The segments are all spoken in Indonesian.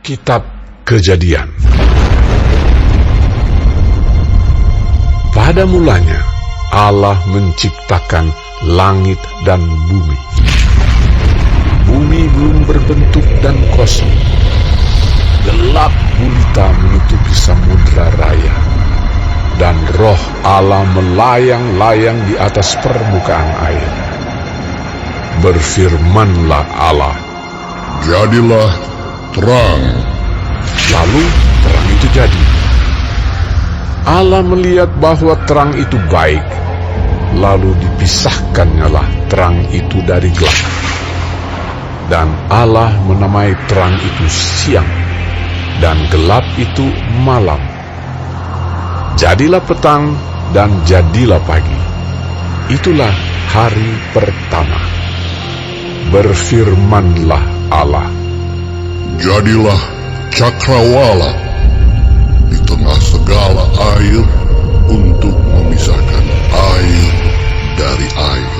Kitab Kejadian. Pada mulanya Allah menciptakan langit dan bumi. Bumi belum berbentuk dan kosong. Gelap gulita menutupi samudra raya, dan roh Allah melayang-layang di atas permukaan air. Berfirmanlah Allah, "Jadilah terang." Lalu terang itu jadi. Allah melihat bahwa terang itu baik, lalu dipisahkannyalah terang itu dari gelap. Dan Allah menamai terang itu siang, dan gelap itu malam. Jadilah petang dan jadilah pagi. Itulah hari pertama. Berfirmanlah Allah, "Jadilah cakrawala di tengah segala air untuk memisahkan air dari air."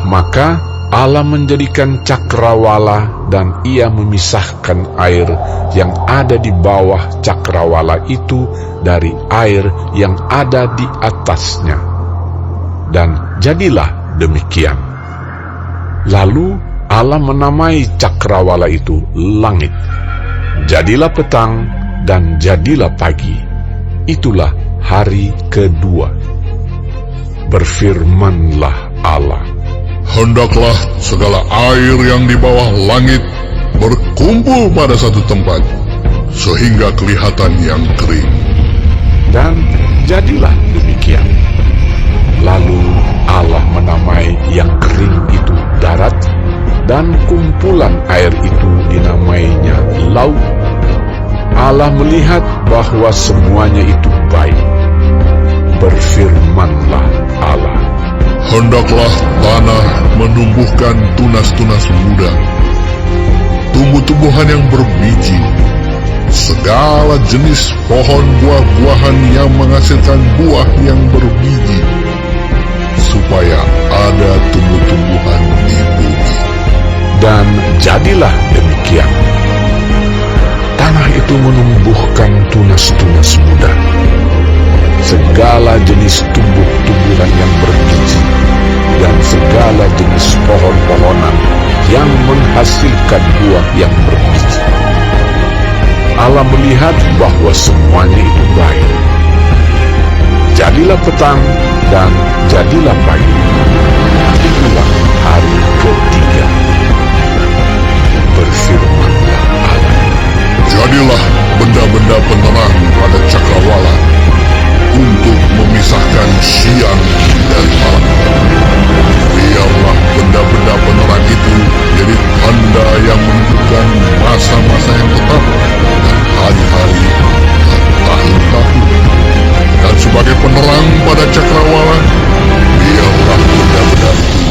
Maka Allah menjadikan cakrawala, dan ia memisahkan air yang ada di bawah cakrawala itu dari air yang ada di atasnya. Dan jadilah demikian. Lalu Allah menamai cakrawala itu langit. Jadilah petang dan jadilah pagi. Itulah hari kedua. Berfirmanlah Allah, "Hendaklah segala air yang di bawah langit berkumpul pada satu tempat, sehingga kelihatan yang kering." Dan jadilah demikian. Lalu Allah menamai yang kering itu darat, dan kumpulan air itu dinamainya laut. Allah melihat bahwa semuanya itu baik. Berfirmanlah Allah, "Hendaklah tanah menumbuhkan tunas-tunas muda, tumbuh-tumbuhan yang berbiji, segala jenis pohon buah-buahan yang menghasilkan buah yang berbiji, supaya ada tumbuh-tumbuhan di bumi." Dan jadilah demikian. Tanah itu menumbuhkan tunas-tunas muda, segala jenis tumbuh-tumbuhan yang berbiji, dan segala jenis pohon-pohonan yang menghasilkan buah yang berbiji. Allah melihat bahwa semuanya itu baik. Jadilah petang dan jadilah pagi. Itulah hari ketiga. Berfirmanlah Allah, "Jadilah benda-benda penerang pada cakrawala untuk memisahkan siang dari malam. Biarlah benda-benda penerang itu jadi tanda yang menunjukkan masa-masa yang tetap dan hari-hari dan tahun-tahun. Dan sebagai penerang pada cakrawala, biarlah benda-benda itu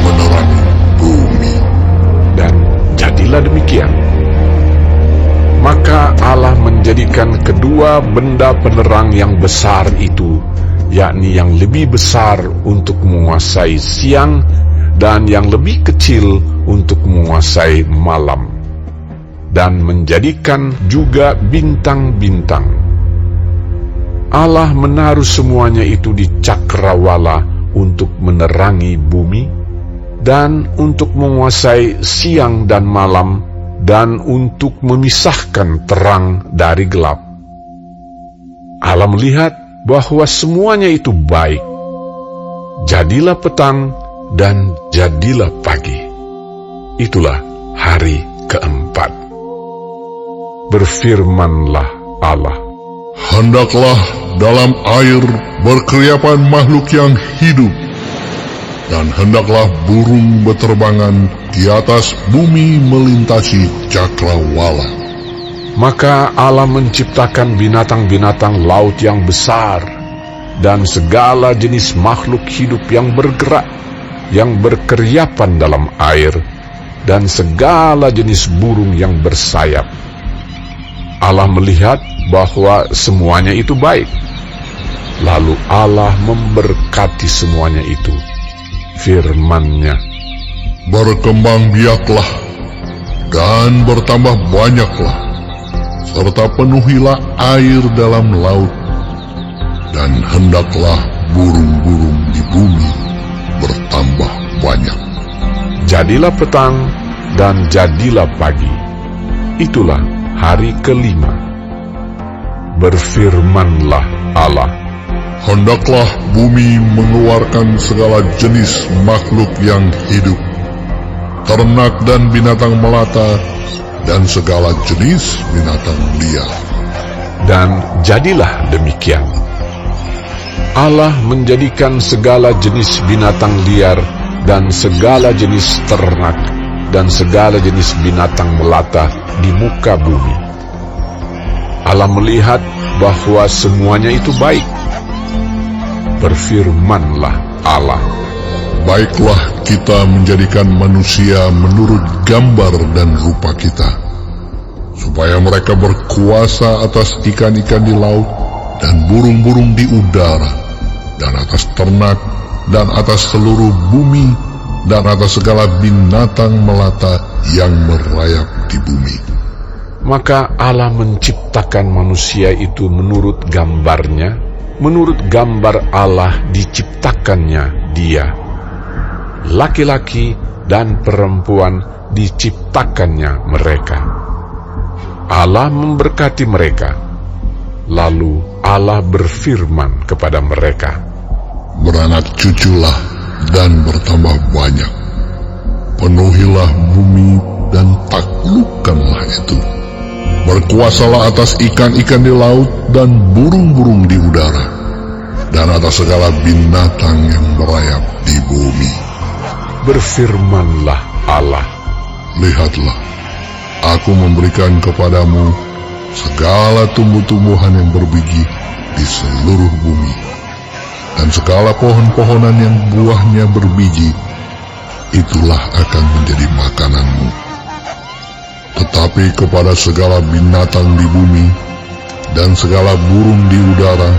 menerangi bumi." dan jadilah demikian. Maka Allah menjadikan kedua benda penerang yang besar itu, yakni yang lebih besar untuk menguasai siang dan yang lebih kecil untuk menguasai malam, dan menjadikan juga bintang-bintang. Allah menaruh semuanya itu di cakrawala untuk menerangi bumi, dan untuk menguasai siang dan malam, dan untuk memisahkan terang dari gelap. Allah melihat bahwa semuanya itu baik. Jadilah petang dan jadilah pagi. Itulah hari keempat. Berfirmanlah Allah, "Hendaklah dalam air berkeriapan makhluk yang hidup, dan hendaklah burung berterbangan di atas bumi melintasi cakrawala." Maka Allah menciptakan binatang-binatang laut yang besar, dan segala jenis makhluk hidup yang bergerak, yang berkeriapan dalam air, dan segala jenis burung yang bersayap. Allah melihat bahwa semuanya itu baik. Lalu Allah memberkati semuanya itu. Firman-Nya, "Berkembang biaklah dan bertambah banyaklah, serta penuhilah air dalam laut, dan hendaklah burung-burung di bumi bertambah banyak. Jadilah petang dan jadilah pagi. Itulah hari kelima. Berfirmanlah Allah, Hendaklah bumi mengeluarkan segala jenis makhluk yang hidup, ternak dan binatang melata, dan segala jenis binatang liar. dan jadilah demikian. Allah menjadikan segala jenis binatang liar dan segala jenis ternak dan segala jenis binatang melata di muka bumi. Allah melihat bahwa semuanya itu baik. Berfirmanlah Allah, Baiklah kita menjadikan manusia menurut gambar dan rupa kita, supaya mereka berkuasa atas ikan-ikan di laut dan burung-burung di udara, dan atas ternak, dan atas seluruh bumi, dan atas segala binatang melata yang merayap di bumi. Maka Allah menciptakan manusia itu menurut gambarnya, menurut gambar Allah diciptakannya dia. Laki-laki dan perempuan diciptakannya mereka. Allah memberkati mereka. Lalu Allah berfirman kepada mereka, Beranak cuculah dan bertambah banyak, penuhilah bumi dan taklukkanlah itu. Berkuasalah atas ikan-ikan di laut dan burung-burung di udara, dan atas segala binatang yang merayap di bumi. berfirmanlah Allah, Lihatlah, aku memberikan kepadamu segala tumbuh-tumbuhan yang berbiji di seluruh bumi, dan segala pohon-pohonan yang buahnya berbiji, itulah akan menjadi makananmu. Tetapi kepada segala binatang di bumi, dan segala burung di udara,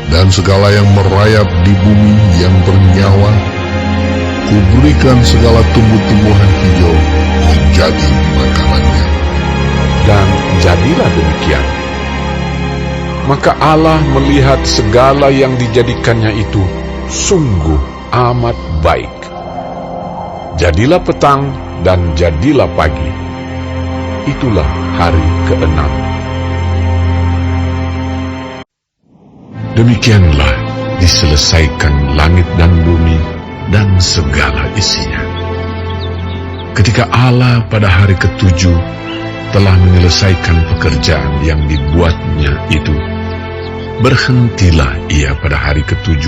dan segala yang merayap di bumi yang bernyawa, kuberikan segala tumbuh-tumbuhan hijau menjadi makanannya. dan jadilah demikian. Maka Allah melihat segala yang dijadikannya itu sungguh amat baik. Jadilah petang dan jadilah pagi. Itulah hari ke-6. Demikianlah diselesaikan langit dan bumi dan segala isinya. Ketika Allah pada hari ke-7 telah menyelesaikan pekerjaan yang dibuatnya itu, berhentilah ia pada hari ke-7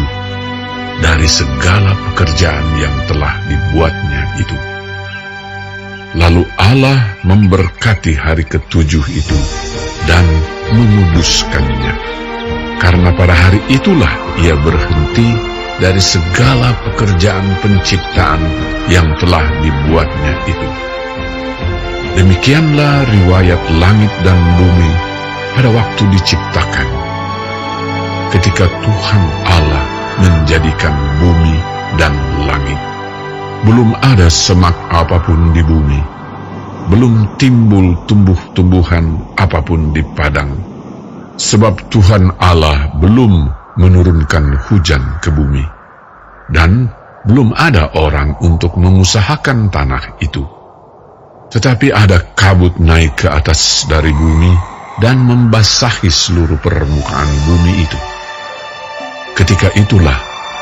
dari segala pekerjaan yang telah dibuatnya itu. Lalu Allah memberkati hari ke-7 itu dan menguduskannya, karena pada hari itulah ia berhenti dari segala pekerjaan penciptaan yang telah dibuatnya itu. Demikianlah riwayat langit dan bumi pada waktu diciptakan. Ketika Tuhan Allah menjadikan bumi dan langit, belum ada semak apapun di bumi, belum timbul tumbuh-tumbuhan apapun di padang, sebab Tuhan Allah belum menurunkan hujan ke bumi, dan belum ada orang untuk mengusahakan tanah itu. Tetapi ada kabut naik ke atas dari bumi dan membasahi seluruh permukaan bumi itu. Ketika itulah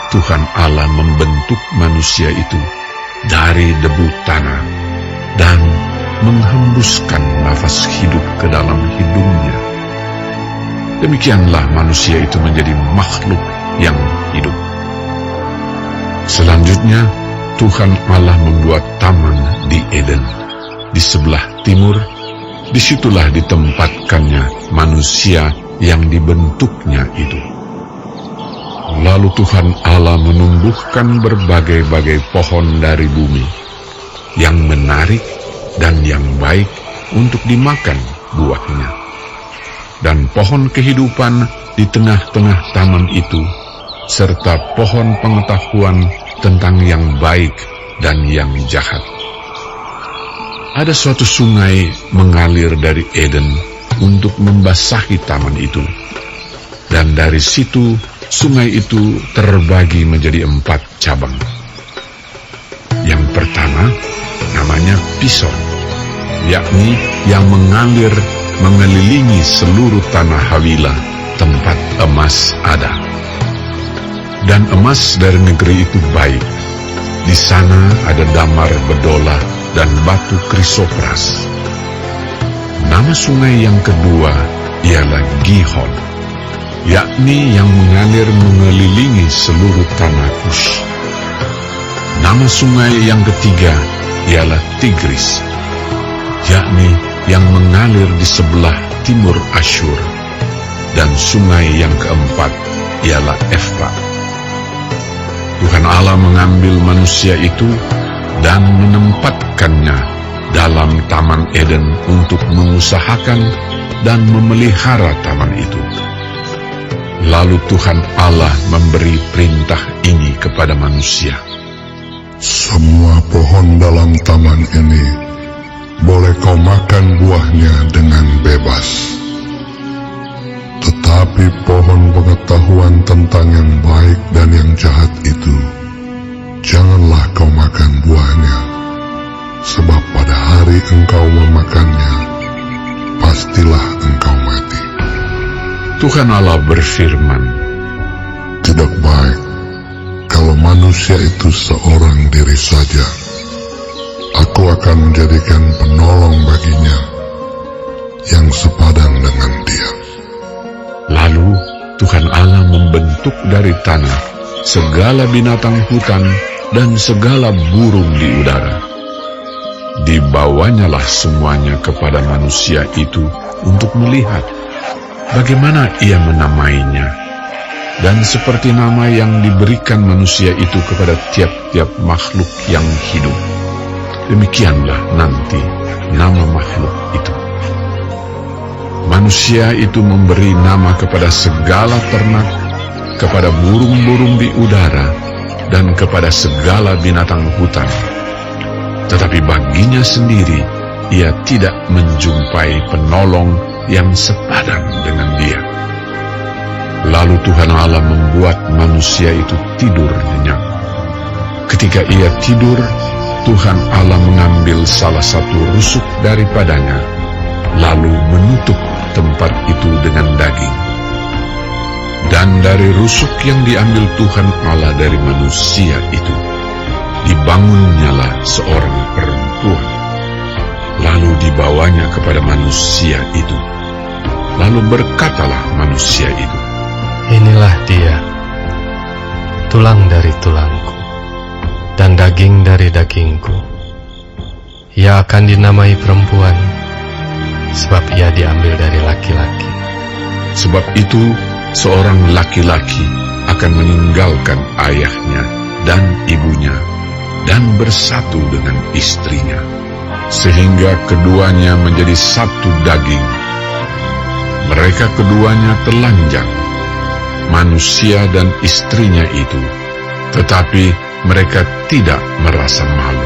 Tuhan Allah membentuk manusia itu dari debu tanah dan menghembuskan nafas hidup ke dalam hidungnya. Demikianlah manusia itu menjadi makhluk yang hidup. Selanjutnya Tuhan Allah membuat taman di Eden di sebelah timur. Disitulah ditempatkannya manusia yang dibentuknya itu. Lalu Tuhan Allah menumbuhkan berbagai-bagai pohon dari bumi, yang menarik dan yang baik untuk dimakan buahnya, dan pohon kehidupan di tengah-tengah taman itu, serta pohon pengetahuan tentang yang baik dan yang jahat. Ada suatu sungai mengalir dari Eden untuk membasahi taman itu. Dan dari situ, sungai itu terbagi menjadi 4 cabang. Yang pertama, namanya Pison, yakni yang mengalir mengelilingi seluruh tanah Hawila, tempat emas ada. Dan emas dari negeri itu baik. Di sana ada damar bedola dan batu krisopras. Nama sungai yang kedua ialah Gihon, yakni yang mengalir mengelilingi seluruh tanah Kush. Nama sungai yang ketiga ialah Tigris, yakni yang mengalir di sebelah timur Asyur. Dan sungai yang keempat ialah Efrat. Tuhan Allah mengambil manusia itu dan menempatkannya dalam Taman Eden untuk mengusahakan dan memelihara taman itu. Lalu Tuhan Allah memberi perintah ini kepada manusia. Semua pohon dalam taman ini boleh kau makan buahnya dengan bebas. Tetapi pohon pengetahuan tentang yang baik dan yang jahat itu, janganlah kau makan buahnya, sebab pada hari engkau memakannya, pastilah engkau mati. Tuhan Allah berfirman, Tidak baik kalau manusia itu seorang diri saja. Aku akan menjadikan penolong baginya yang sepadan dengan dia. Lalu Tuhan Allah membentuk dari tanah segala binatang hutan dan segala burung di udara. Dibawanyalah semuanya kepada manusia itu untuk melihat bagaimana ia menamainya. Dan seperti nama yang diberikan manusia itu kepada tiap-tiap makhluk yang hidup, demikianlah nanti nama makhluk itu. Manusia itu memberi nama kepada segala ternak, kepada burung-burung di udara, dan kepada segala binatang hutan. Tetapi baginya sendiri, ia tidak menjumpai penolong yang sepadan dengan dia. Lalu Tuhan Allah membuat manusia itu tidur nyenyak. Ketika ia tidur, Tuhan Allah mengambil salah satu rusuk daripadanya, lalu menutup tempat itu dengan daging. Dan dari rusuk yang diambil Tuhan Allah dari manusia itu, dibangunnyalah seorang perempuan. Lalu dibawanya kepada manusia itu. Lalu berkatalah manusia itu, Inilah dia, tulang dari tulangku, dan daging dari dagingku. Ia akan dinamai perempuan, sebab ia diambil dari laki-laki. sebab itu seorang laki-laki akan meninggalkan ayahnya dan ibunya dan bersatu dengan istrinya, sehingga keduanya menjadi satu daging. Mereka keduanya telanjang, manusia dan istrinya itu, tetapi mereka tidak merasa malu.